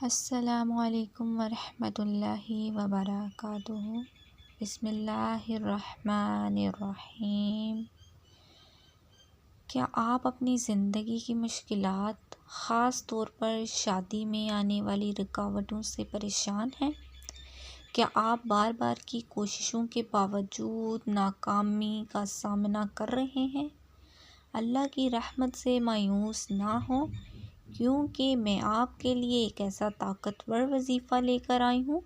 السلام علیکم ورحمۃ اللہ وبرکاتہ۔ بسم اللہ الرحمن الرحیم۔ کیا آپ اپنی زندگی کی مشکلات، خاص طور پر شادی میں آنے والی رکاوٹوں سے پریشان ہیں؟ کیا آپ بار بار کی کوششوں کے باوجود ناکامی کا سامنا کر رہے ہیں؟ اللہ کی رحمت سے مایوس نہ ہوں، کیونکہ میں آپ کے لیے ایک ایسا طاقتور وظیفہ لے کر آئی ہوں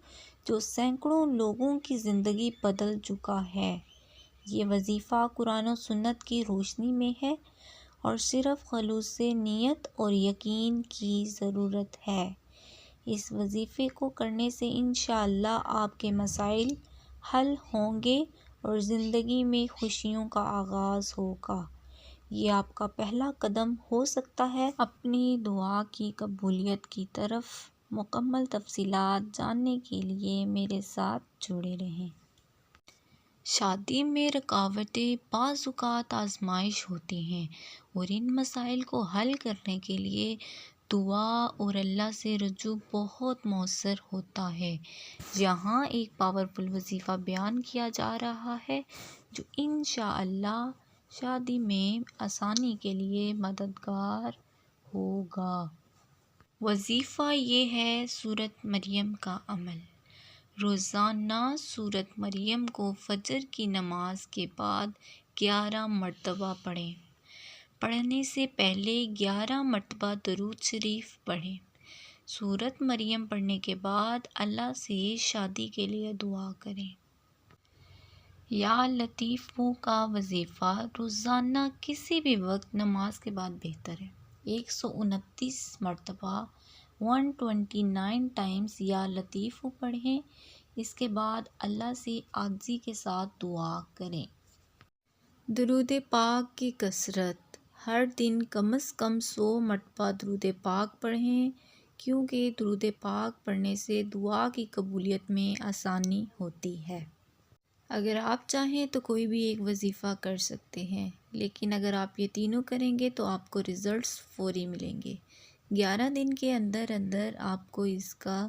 جو سینکڑوں لوگوں کی زندگی بدل چکا ہے۔ یہ وظیفہ قرآن و سنت کی روشنی میں ہے اور صرف خلوص نیت اور یقین کی ضرورت ہے۔ اس وظیفے کو کرنے سے انشاءاللہ آپ کے مسائل حل ہوں گے اور زندگی میں خوشیوں کا آغاز ہوگا۔ یہ آپ کا پہلا قدم ہو سکتا ہے۔ اپنی دعا کی قبولیت کی طرف مکمل تفصیلات جاننے کے لیے میرے ساتھ جڑے رہیں۔ شادی میں رکاوٹیں بعض اوقات آزمائش ہوتی ہیں اور ان مسائل کو حل کرنے کے لیے دعا اور اللہ سے رجوع بہت مؤثر ہوتا ہے۔ یہاں ایک پاورفل وظیفہ بیان کیا جا رہا ہے جو انشاءاللہ شادی میں آسانی کے لیے مددگار ہوگا۔ وظیفہ یہ ہے سورۃ مریم کا عمل۔ روزانہ سورۃ مریم کو فجر کی نماز کے بعد 11 مرتبہ پڑھیں۔ پڑھنے سے پہلے 11 مرتبہ درود شریف پڑھیں۔ سورۃ مریم پڑھنے کے بعد اللہ سے شادی کے لیے دعا کریں۔ یا لطیفو کا وظیفہ روزانہ کسی بھی وقت نماز کے بعد بہتر ہے۔ 129 مرتبہ 129 ٹائمز یا لطیفو پڑھیں۔ اس کے بعد اللہ سے عاجزی کے ساتھ دعا کریں۔ درود پاک کی کثرت۔ ہر دن کم از کم 100 مرتبہ درود پاک پڑھیں، کیونکہ درود پاک پڑھنے سے دعا کی قبولیت میں آسانی ہوتی ہے۔ اگر آپ چاہیں تو کوئی بھی ایک وظیفہ کر سکتے ہیں، لیکن اگر آپ یہ تینوں کریں گے تو آپ کو رزلٹس فوری ملیں گے۔ 11 دن کے اندر اندر آپ کو اس کا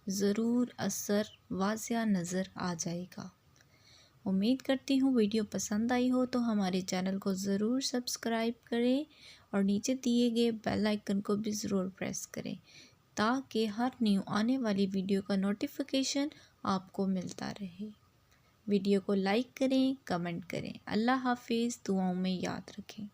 ضرور اثر واضح نظر آ جائے گا۔ امید کرتی ہوں ویڈیو پسند آئی ہو تو ہمارے چینل کو ضرور سبسکرائب کریں اور نیچے دیے گئے بیل آئیکن کو بھی ضرور پریس کریں تاکہ ہر نیو آنے والی ویڈیو کا نوٹیفیکیشن آپ کو ملتا رہے۔ ویڈیو کو لائک کریں، کمنٹ کریں۔ اللہ حافظ، دعاؤں میں یاد رکھیں۔